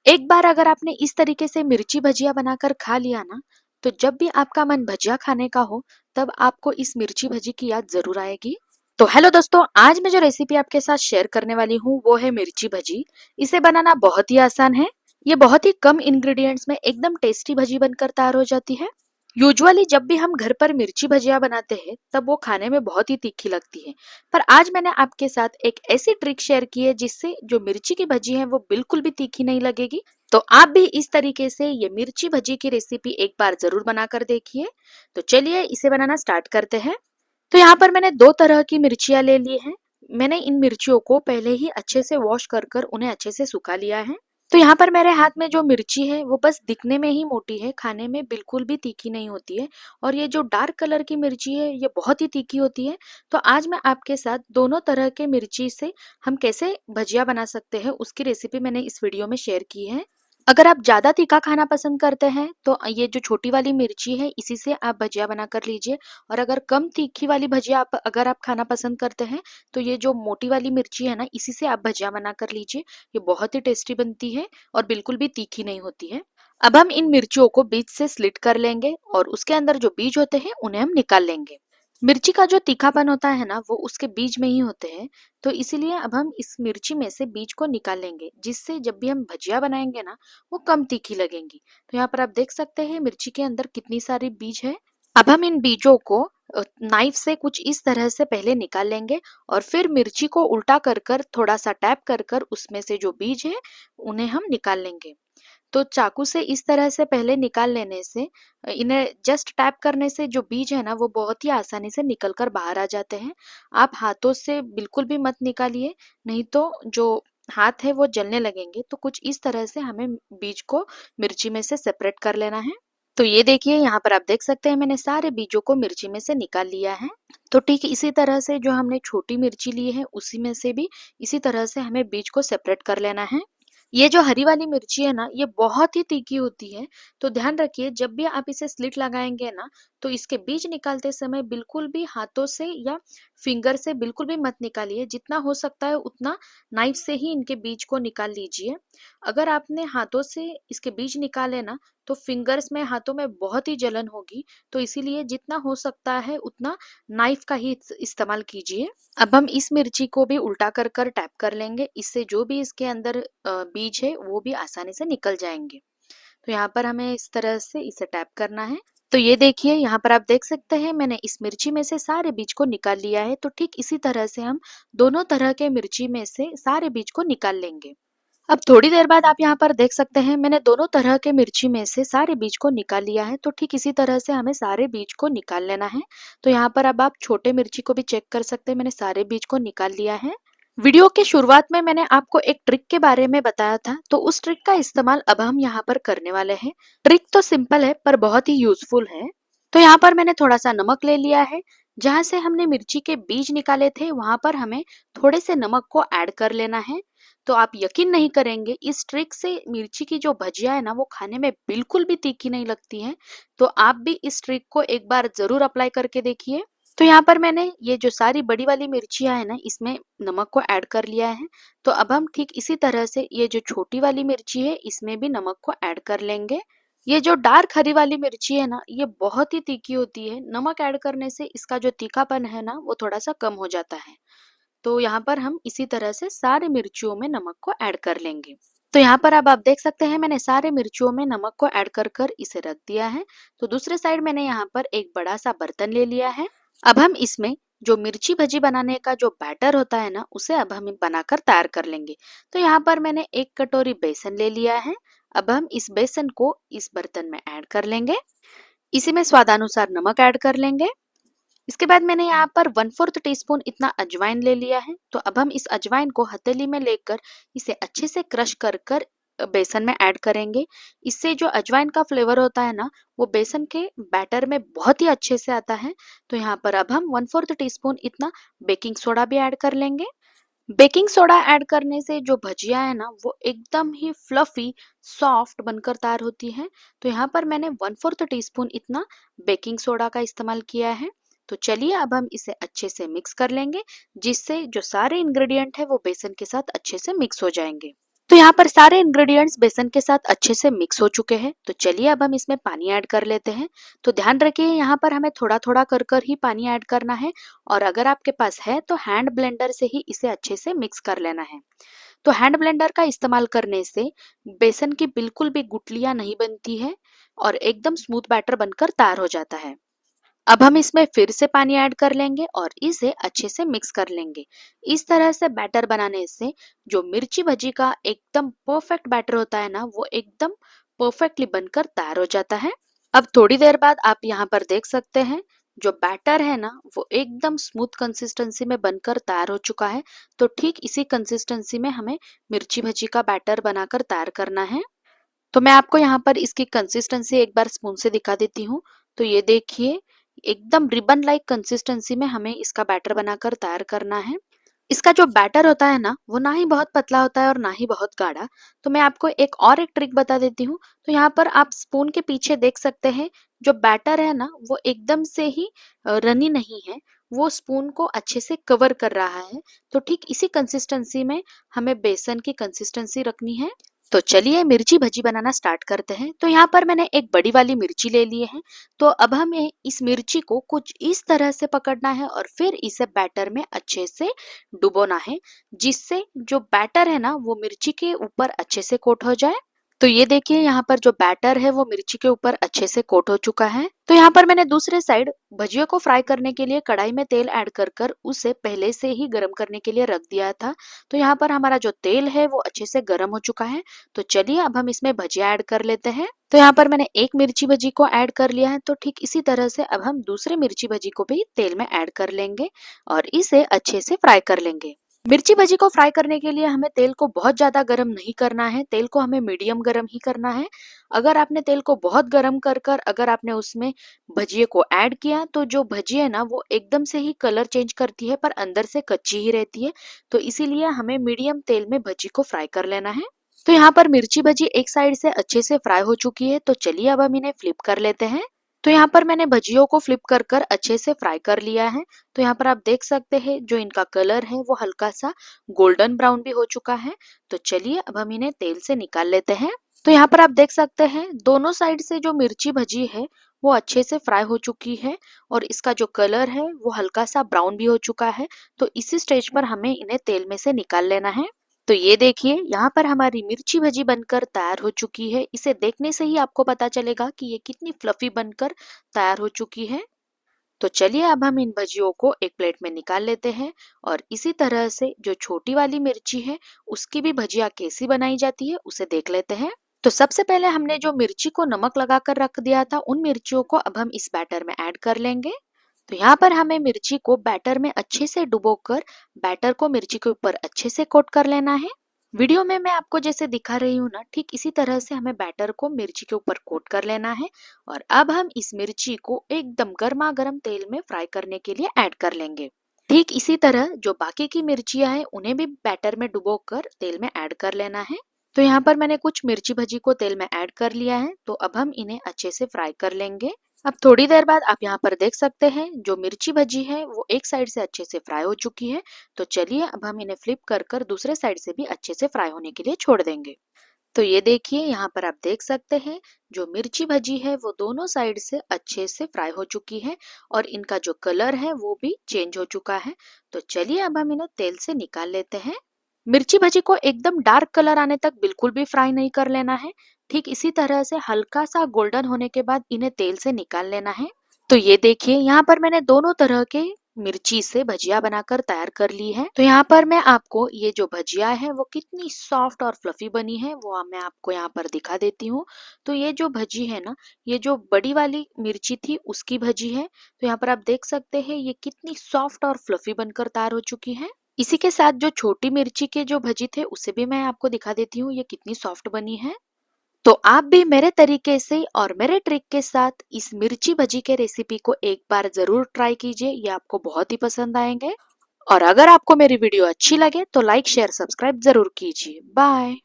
एक बार अगर आपने इस तरीके से मिर्ची भजिया बनाकर खा लिया ना, तो जब भी आपका मन भजिया खाने का हो, तब आपको इस मिर्ची भजी की याद जरूर आएगी। तो हेलो दोस्तों, आज मैं जो रेसिपी आपके साथ शेयर करने वाली हूँ वो है मिर्ची भजी। इसे बनाना बहुत ही आसान है। ये बहुत ही कम इंग्रेडिएंट्स में एकदम टेस्टी भजी बनकर तैयार हो जाती है। यूजुअली जब भी हम घर पर मिर्ची भजिया बनाते हैं तब वो खाने में बहुत ही तीखी लगती है। पर आज मैंने आपके साथ एक ऐसी ट्रिक शेयर की है जिससे जो मिर्ची की भजी है वो बिल्कुल भी तीखी नहीं लगेगी। तो आप भी इस तरीके से ये मिर्ची भजी की रेसिपी एक बार जरूर बनाकर देखिए। तो चलिए इसे बनाना स्टार्ट करते हैं। तो यहाँ पर मैंने दो तरह की मिर्चियाँ ले ली हैं। मैंने इन मिर्चियों को पहले ही अच्छे से वॉश कर कर उन्हें अच्छे से सुखा लिया है। तो यहाँ पर मेरे हाथ में जो मिर्ची है वो बस दिखने में ही मोटी है, खाने में बिल्कुल भी तीखी नहीं होती है। और ये जो डार्क कलर की मिर्ची है ये बहुत ही तीखी होती है। तो आज मैं आपके साथ दोनों तरह के मिर्ची से हम कैसे भजिया बना सकते हैं उसकी रेसिपी मैंने इस वीडियो में शेयर की है। अगर आप ज्यादा तीखा खाना पसंद करते हैं तो ये जो छोटी वाली मिर्ची है इसी से आप भजिया बना कर लीजिए। और अगर कम तीखी वाली भजिया अगर आप खाना पसंद करते हैं तो ये जो मोटी वाली मिर्ची है ना इसी से आप भजिया बना कर लीजिए। ये बहुत ही टेस्टी बनती है और बिल्कुल भी तीखी नहीं होती है। अब हम इन मिर्चियों को बीच से स्लिट कर लेंगे और उसके अंदर जो बीज होते हैं उन्हें हम निकाल लेंगे। मिर्ची का जो तीखापन होता है ना वो उसके बीज में ही होते हैं। तो इसीलिए अब हम इस मिर्ची में से बीज को निकाल लेंगे, जिससे जब भी हम भजिया बनाएंगे ना वो कम तीखी लगेंगी। तो यहाँ पर आप देख सकते हैं मिर्ची के अंदर कितनी सारी बीज है। अब हम इन बीजों को नाइफ से कुछ इस तरह से पहले निकाल लेंगे और फिर मिर्ची को उल्टा कर कर थोड़ा सा टैप कर कर उसमें से जो बीज है उन्हें हम निकाल लेंगे। तो चाकू से इस तरह से पहले निकाल लेने से इन्हें जस्ट टैप करने से जो बीज है ना वो बहुत ही आसानी से निकल कर बाहर आ जाते हैं। आप हाथों से बिल्कुल भी मत निकालिए, नहीं तो जो हाथ है वो जलने लगेंगे। तो कुछ इस तरह से हमें बीज को मिर्ची में से सेपरेट कर लेना है। तो ये देखिए यहाँ पर आप देख सकते हैं मैंने सारे बीजों को मिर्ची में से निकाल लिया है। तो ठीक इसी तरह से जो हमने छोटी मिर्ची ली है उसी में से भी इसी तरह से हमें बीज को सेपरेट कर लेना है। ये जो हरी वाली मिर्ची है ना ये बहुत ही तीखी होती है। तो ध्यान रखिए जब भी आप इसे स्लिट लगाएंगे ना तो इसके बीज निकालते समय बिल्कुल भी हाथों से या फिंगर से बिल्कुल भी मत निकालिए। जितना हो सकता है उतना नाइफ से ही इनके बीज को निकाल लीजिए। अगर आपने हाथों से इसके बीज निकाले ना तो फिंगर्स में हाथों में बहुत ही जलन होगी। तो इसीलिए जितना हो सकता है उतना नाइफ का ही इस्तेमाल कीजिए। अब हम इस मिर्ची को भी उल्टा कर कर टैप कर लेंगे, इससे जो भी इसके अंदर बीज है वो भी आसानी से निकल जाएंगे। तो यहाँ पर हमें इस तरह से इसे टैप करना है। तो ये देखिए यहाँ पर आप देख सकते हैं मैंने इस मिर्ची में से सारे बीज को निकाल लिया है। तो ठीक इसी तरह से हम दोनों तरह के मिर्ची में से सारे बीज को निकाल लेंगे। अब थोड़ी देर बाद आप यहाँ पर देख सकते हैं मैंने दोनों तरह के मिर्ची में से सारे बीज को निकाल लिया है। तो ठीक इसी तरह से हमें सारे बीज को निकाल लेना है। तो यहाँ पर अब आप छोटे मिर्ची को भी चेक कर सकते हैं, मैंने सारे बीज को निकाल लिया है। वीडियो के शुरुआत में मैंने आपको एक ट्रिक के बारे में बताया था, तो उस ट्रिक का इस्तेमाल अब हम यहाँ पर करने वाले हैं। ट्रिक तो सिंपल है पर बहुत ही यूजफुल है। तो यहाँ पर मैंने थोड़ा सा नमक ले लिया है। जहाँ से हमने मिर्ची के बीज निकाले थे वहां पर हमें थोड़े से नमक को ऐड कर लेना है। तो आप यकीन नहीं करेंगे इस ट्रिक से मिर्ची की जो भजिया है ना वो खाने में बिल्कुल भी तीखी नहीं लगती है। तो आप भी इस ट्रिक को एक बार जरूर अप्लाई करके देखिए। तो यहाँ पर मैंने ये जो सारी बड़ी वाली मिर्चियाँ है ना इसमें नमक को ऐड कर लिया है। तो अब हम ठीक इसी तरह से ये जो छोटी वाली मिर्ची है इसमें भी नमक को ऐड कर लेंगे। ये जो डार्क हरी वाली मिर्ची है ना ये बहुत ही तीखी होती है। नमक ऐड करने से इसका जो तीखापन है ना वो थोड़ा सा कम हो जाता है। तो यहाँ पर हम इसी तरह से सारे मिर्चियों में नमक को ऐड कर लेंगे। तो यहाँ पर अब आप देख सकते हैं मैंने सारे मिर्चियों में नमक को ऐड कर कर इसे रख दिया है। तो दूसरे साइड मैंने यहाँ पर एक बड़ा सा बर्तन ले लिया है। अब हम इसमें जो मिर्ची भजी बनाने का जो बैटर होता है ना उसे अब हम बनाकर तैयार कर लेंगे। तो यहाँ पर मैंने एक कटोरी बेसन ले लिया है। अब हम इस बेसन को इस बर्तन में ऐड कर लेंगे। इसी में स्वादानुसार नमक ऐड कर लेंगे। इसके बाद मैंने यहाँ पर 1/4 टीस्पून इतना अजवाइन ले लिया है। तो अब हम इस अजवाइन को हथेली में लेकर इसे अच्छे से क्रश कर कर बेसन में ऐड करेंगे। इससे जो अजवाइन का फ्लेवर होता है ना वो बेसन के बैटर में बहुत ही अच्छे से आता है। तो यहाँ पर अब हम 1/4 टीस्पून इतना बेकिंग सोडा भी ऐड कर लेंगे। बेकिंग सोडा ऐड करने से जो भजिया है ना वो एकदम ही फ्लफी सॉफ्ट बनकर तैयार होती है। तो यहाँ पर मैंने 1/4 टीस्पून इतना बेकिंग सोडा का इस्तेमाल किया है। तो चलिए अब हम इसे अच्छे से मिक्स कर लेंगे, जिससे जो सारे इंग्रेडिएंट है वो बेसन के साथ अच्छे से मिक्स हो जाएंगे। तो यहाँ पर सारे इंग्रेडिएंट्स बेसन के साथ अच्छे से मिक्स हो चुके हैं। तो चलिए अब हम इसमें पानी ऐड कर लेते हैं। तो ध्यान रखिए यहाँ पर हमें थोड़ा थोड़ा कर कर ही पानी ऐड करना है, और अगर आपके पास है तो हैंड ब्लेंडर से ही इसे अच्छे से मिक्स कर लेना है। तो हैंड ब्लेंडर का इस्तेमाल करने से बेसन की बिल्कुल भी गुठलियां नहीं बनती है और एकदम स्मूथ बैटर बनकर तैयार हो जाता है। अब हम इसमें फिर से पानी ऐड कर लेंगे और इसे अच्छे से मिक्स कर लेंगे। इस तरह से बैटर बनाने से जो मिर्ची भजी का एकदम परफेक्ट बैटर होता है ना, वो एकदम परफेक्टली बनकर तैयार हो जाता है। अब थोड़ी देर बाद आप यहाँ पर देख सकते हैं जो बैटर है ना, वो एकदम स्मूथ कंसिस्टेंसी में बनकर तैयार हो चुका है। तो ठीक इसी कंसिस्टेंसी में हमें मिर्ची भजी का बैटर बनाकर तैयार करना है। तो मैं आपको यहाँ पर इसकी कंसिस्टेंसी एक बार स्पून से दिखा देती हूँ। तो ये देखिए, एकदम रिबन लाइक कंसिस्टेंसी में हमें इसका बैटर बनाकर तैयार करना है। इसका जो बैटर होता है ना, वो ना ही बहुत पतला होता है और ना ही बहुत गाढ़ा। तो मैं आपको एक ट्रिक बता देती हूँ। तो यहाँ पर आप स्पून के पीछे देख सकते हैं, जो बैटर है ना, वो एकदम से ही रनी नहीं है, वो स्पून को अच्छे से कवर कर रहा है। तो ठीक इसी कंसिस्टेंसी में हमें बेसन की कंसिस्टेंसी रखनी है। तो चलिए मिर्ची भजी बनाना स्टार्ट करते हैं। तो यहाँ पर मैंने एक बड़ी वाली मिर्ची ले ली है। तो अब हमें इस मिर्ची को कुछ इस तरह से पकड़ना है और फिर इसे बैटर में अच्छे से डुबोना है, जिससे जो बैटर है ना, वो मिर्ची के ऊपर अच्छे से कोट हो जाए। तो ये देखिए, यहाँ पर जो बैटर है वो मिर्ची के ऊपर अच्छे से कोट हो चुका है। तो यहाँ पर मैंने दूसरे साइड भजियों को फ्राई करने के लिए कढ़ाई में तेल ऐड कर कर उसे पहले से ही गर्म करने के लिए रख दिया था। तो यहाँ पर हमारा जो तेल है वो अच्छे से गर्म हो चुका है। तो चलिए अब हम इसमें भजिया ऐड कर लेते हैं। तो यहाँ पर मैंने एक मिर्ची भजी को ऐड कर लिया है। तो ठीक इसी तरह से अब हम दूसरे मिर्ची भजी को भी तेल में ऐड कर लेंगे और इसे अच्छे से फ्राई कर लेंगे। मिर्ची भजी को फ्राई करने के लिए हमें तेल को बहुत ज्यादा गर्म नहीं करना है, तेल को हमें मीडियम गर्म ही करना है। अगर आपने तेल को बहुत गर्म कर कर अगर आपने उसमें भजिए को ऐड किया, तो जो भजी है ना, वो एकदम से ही कलर चेंज करती है पर अंदर से कच्ची ही रहती है। तो इसीलिए हमें मीडियम तेल में भजी को फ्राई कर लेना है। तो यहाँ पर मिर्ची भजी एक साइड से अच्छे से फ्राई हो चुकी है। तो चलिए अब हम इन्हें फ्लिप कर लेते हैं। तो यहाँ पर मैंने भजियों को फ्लिप कर कर अच्छे से फ्राई कर लिया है। तो यहाँ पर आप देख सकते हैं जो इनका कलर है वो हल्का सा गोल्डन ब्राउन भी हो चुका है। तो चलिए अब हम इन्हें तेल से निकाल लेते हैं। तो यहाँ पर आप देख सकते हैं दोनों साइड से जो मिर्ची भजी है वो अच्छे से फ्राई हो चुकी है और इसका जो कलर है वो हल्का सा ब्राउन भी हो चुका है। तो इसी स्टेज पर हमें इन्हें तेल में से निकाल लेना है। तो ये देखिए, यहाँ पर हमारी मिर्ची भजी बनकर तैयार हो चुकी है। इसे देखने से ही आपको पता चलेगा कि ये कितनी फ्लफी बनकर तैयार हो चुकी है। तो चलिए अब हम इन भजियों को एक प्लेट में निकाल लेते हैं और इसी तरह से जो छोटी वाली मिर्ची है उसकी भी भजिया कैसी बनाई जाती है उसे देख लेते हैं। तो सबसे पहले हमने जो मिर्ची को नमक लगाकर रख दिया था, उन मिर्चियों को अब हम इस बैटर में ऐड कर लेंगे। तो यहाँ पर हमें मिर्ची को बैटर में अच्छे से डुबोकर बैटर को मिर्ची के ऊपर अच्छे से कोट कर लेना है। वीडियो में मैं आपको जैसे दिखा रही हूँ ना, ठीक इसी तरह से हमें बैटर को मिर्ची के ऊपर कोट कर लेना है। और अब हम इस मिर्ची को एकदम गर्मा गर्म तेल में फ्राई करने के लिए ऐड कर लेंगे। ठीक इसी तरह जो बाकी की मिर्चियां हैं उन्हें भी बैटर में डुबोकर तेल में ऐड कर लेना है। तो यहाँ पर मैंने कुछ मिर्ची भजी को तेल में ऐड कर लिया है। तो अब हम इन्हें अच्छे से फ्राई कर लेंगे। अब थोड़ी देर बाद आप यहाँ पर देख सकते हैं जो मिर्ची भजी है वो एक साइड से अच्छे से फ्राई हो चुकी है। तो चलिए अब हम इन्हें फ्लिप कर कर दूसरे साइड से भी अच्छे से फ्राई होने के लिए छोड़ देंगे। तो ये देखिए, यहाँ पर आप देख सकते हैं जो मिर्ची भजी है वो दोनों साइड से अच्छे से फ्राई हो चुकी है और इनका जो कलर है वो भी चेंज हो चुका है। तो चलिए अब हम इन्हें तेल से निकाल लेते हैं। मिर्ची भजी को एकदम डार्क कलर आने तक बिल्कुल भी फ्राई नहीं कर लेना है। ठीक इसी तरह से हल्का सा गोल्डन होने के बाद इन्हें तेल से निकाल लेना है। तो ये देखिए, यहाँ पर मैंने दोनों तरह के मिर्ची से भजिया बनाकर तैयार कर ली है। तो यहाँ पर मैं आपको ये जो भजिया है वो कितनी सॉफ्ट और फ्लफी बनी है वो मैं आपको यहाँ पर दिखा देती हूँ। तो ये जो भजी है ना, ये जो बड़ी वाली मिर्ची थी उसकी भजी है। तो यहाँ पर आप देख सकते हैं ये कितनी सॉफ्ट और फ्लफी बनकर तैयार हो चुकी है। इसी के साथ जो छोटी मिर्ची के जो भजी थे उसे भी मैं आपको दिखा देती हूँ ये कितनी सॉफ्ट बनी है। तो आप भी मेरे तरीके से और मेरे ट्रिक के साथ इस मिर्ची भजी के रेसिपी को एक बार जरूर ट्राई कीजिए, ये आपको बहुत ही पसंद आएंगे। और अगर आपको मेरी वीडियो अच्छी लगे तो लाइक शेयर सब्सक्राइब जरूर कीजिए। बाय।